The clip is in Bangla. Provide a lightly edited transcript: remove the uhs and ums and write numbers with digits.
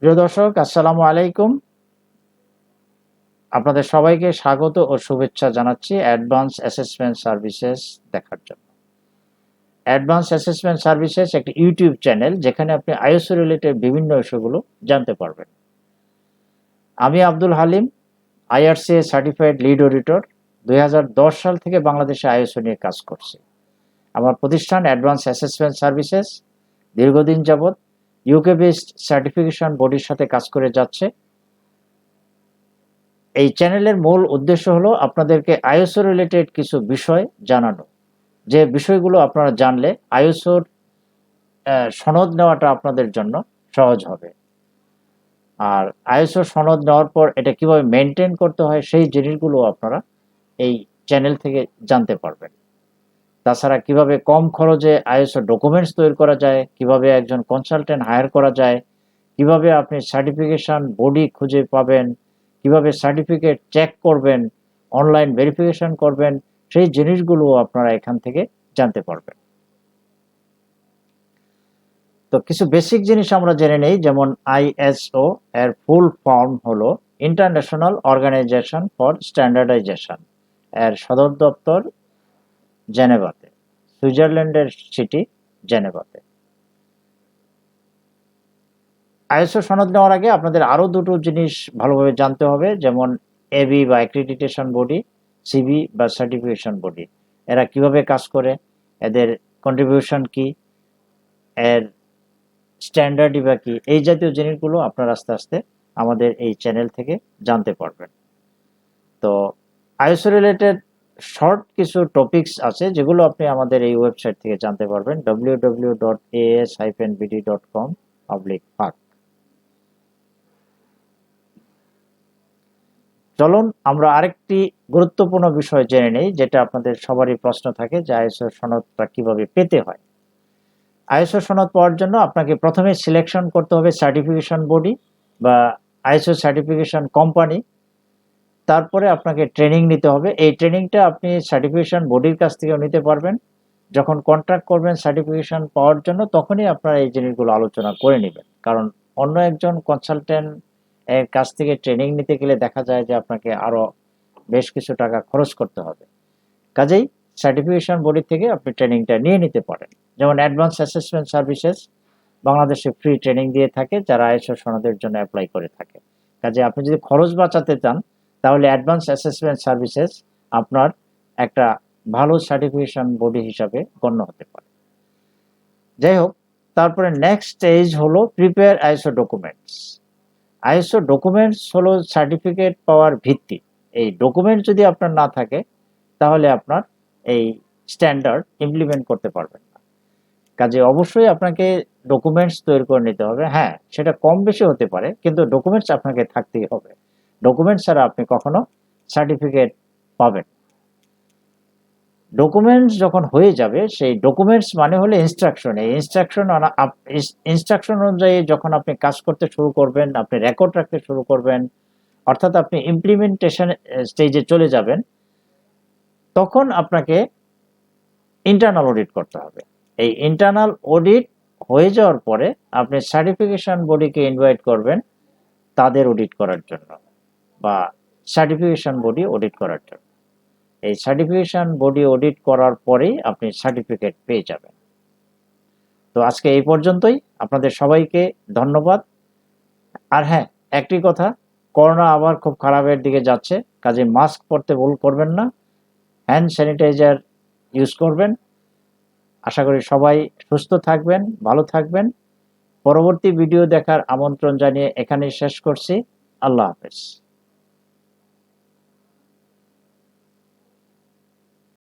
প্রিয় দর্শক, আসসালামু আলাইকুম। আপনাদের সবাইকে স্বাগত ও শুভেচ্ছা জানাচ্ছি অ্যাডভান্স অ্যাসেসমেন্ট সার্ভিসেস দেখার জন্য। অ্যাডভান্স অ্যাসেসমেন্ট সার্ভিসেস একটি ইউটিউব চ্যানেল, যেখানে আপনি আইএসও রিলেটেড বিভিন্ন বিষয়গুলো জানতে পারবেন। আমি Abdul Halim, IRCA certified lead auditor. 2010 সাল থেকে বাংলাদেশে আইএসও নিয়ে কাজ করছি। আমার প্রতিষ্ঠান অ্যাডভান্স অ্যাসেসমেন্ট সার্ভিসেস দীর্ঘদিন যাবৎ ইউকে বেসড সার্টিফিকেশন বডির সাথে কাজ করে যাচ্ছে। এই চ্যানেলের মূল উদ্দেশ্য হলো আপনাদেরকে আইএসও রিলেটেড কিছু বিষয় জানানো, যে বিষয়গুলো আপনারা জানলে আইএসওর সনদ নেওয়াটা আপনাদের জন্য সহজ হবে। আর আইএসও সনদ নেওয়ার পর এটা কিভাবে মেনটেন করতে হয় সেই জিনিসগুলো আপনারা এই চ্যানেল থেকে জানতে পারবেন। তাছাড়া কিভাবে কম খরচে আইএসও ডকুমেন্টস তৈরি করা যায়, কিভাবে একজন কনসালটেন্ট হায়ার করা যায়, কিভাবে আপনি সার্টিফিকেশন বডি খুঁজে পাবেন, কিভাবে সার্টিফিকেট চেক করবেন, অনলাইন ভেরিফিকেশন করবেন, সেই জিনিসগুলো আপনারা এখান থেকে জানতে পারবেন। তো কিছু বেসিক জিনিস আমরা জেনে নেই, যেমন আইএসও এর ফুল ফর্ম হলো ইন্টারন্যাশনাল অর্গানাইজেশন ফর স্ট্যান্ডার্ডাইজেশন। এর সদর দপ্তর জেনেভাতে, সুইজারল্যান্ডের সিটি জেনেভাতে। আইএসও সনদ নেওয়ার আগে আপনাদের আরও দুটো জিনিস ভালোভাবে জানতে হবে, যেমন এবি বা অ্যাক্রিডিটেশন বডি, সিবি বা সার্টিফিকেশন বডি। এরা কিভাবে কাজ করে, এদের কন্ট্রিবিউশন কি, এর স্ট্যান্ডার্ডই বা কি, এই জাতীয় জিনিসগুলো আপনারা আস্তে আস্তে আমাদের এই চ্যানেল থেকে জানতে পারবেন। তো আইএসও রিলেটেড শর্ট কিছু টপিকস আছে, যেগুলো আপনি আমাদের এই ওয়েবসাইট থেকে জানতে পারবেন, www.as-bd.com/ফাক। চলুন আমরা আরেকটি গুরুত্বপূর্ণ বিষয় জেনে নেই, যেটা আপনাদের সবারই প্রশ্ন থাকে, যে আইএসও সনদটা কিভাবে পেতে হয়। আইএসও সনদ পাওয়ার জন্য আপনাকে প্রথমে সিলেকশন করতে হবে সার্টিফিকেশন বডি বা আইএসও সার্টিফিকেশন কোম্পানি। তারপরে আপনাকে ট্রেনিং নিতে হবে। এই ট্রেনিংটা আপনি সার্টিফিকেশন বডির কাছ থেকেও নিতে পারবেন। যখন কন্ট্রাক্ট করবেন সার্টিফিকেশন পাওয়ার জন্য, তখনই আপনারা এই জিনিসগুলো আলোচনা করে নেবেন। কারণ অন্য একজন কনসালটেন্ট এর কাছ থেকে ট্রেনিং নিতে গেলে দেখা যায় যে আপনাকে আরও বেশ কিছু টাকা খরচ করতে হবে। কাজেই সার্টিফিকেশন বডি থেকে আপনি ট্রেনিংটা নিয়ে নিতে পারেন। যেমন অ্যাডভান্স অ্যাসেসমেন্ট সার্ভিসেস বাংলাদেশে ফ্রি ট্রেনিং দিয়ে থাকে, যারা আইএসও সনদের জন্য অ্যাপ্লাই করে থাকে। কাজে আপনি যদি খরচ বাঁচাতে চান, তাহলে অ্যাডভান্স অ্যাসেসমেন্ট সার্ভিসেস আপনার একটা ভালো সার্টিফিকেশন বডি হিসাবে গণ্য হতে পারে। যাই হোক, তারপরে নেক্সট স্টেজ হলো prepare ISO documents. ISO documents হলো সার্টিফিকেট পাওয়ার ভিত্তি। এই ডকুমেন্ট যদি আপনার না থাকে, তাহলে আপনার এই স্ট্যান্ডার্ড ইমপ্লিমেন্ট করতে পারবেন না। কাজে অবশ্যই আপনাকে ডকুমেন্টস তৈরি করে নিতে হবে। হ্যাঁ, সেটা কম বেশি হতে পারে, কিন্তু ডকুমেন্টস আপনাকে থাকতেই হবে। ডকুমেন্টস ছাড়া আপনি কখনো সার্টিফিকেট পাবেন। ডকুমেন্টস যখন হয়ে যাবে, সেই ডকুমেন্টস মানে হলো ইনস্ট্রাকশন। এই ইনস্ট্রাকশন অনুযায়ী যখন আপনি কাজ করতে শুরু করবেন, আপনি রেকর্ড রাখতে শুরু করবেন, অর্থাৎ আপনি ইমপ্লিমেন্টেশন স্টেজে চলে যাবেন, তখন আপনাকে ইন্টারনাল অডিট করতে হবে। এই ইন্টারনাল অডিট হয়ে যাওয়ার পরে আপনি সার্টিফিকেশন বডিকে ইনভাইট করবেন তাদের অডিট করার জন্য, বা সার্টিফিকেশন বডি অডিট করার জন্য। এই সার্টিফিকেশন বডি অডিট করার পরেই আপনি সার্টিফিকেট পেয়ে যাবেন। তো আজকে এই পর্যন্তই। আপনাদের সবাইকে ধন্যবাদ। আর হ্যাঁ, একটি কথা, করোনা আবার খুব খারাপের দিকে যাচ্ছে, কাজে মাস্ক পরতে ভুল করবেন না, হ্যান্ড স্যানিটাইজার ইউজ করবেন। আশা করি সবাই সুস্থ থাকবেন, ভালো থাকবেন। পরবর্তী ভিডিও দেখার আমন্ত্রণ জানিয়ে এখানেই শেষ করছি। আল্লাহ হাফেজ।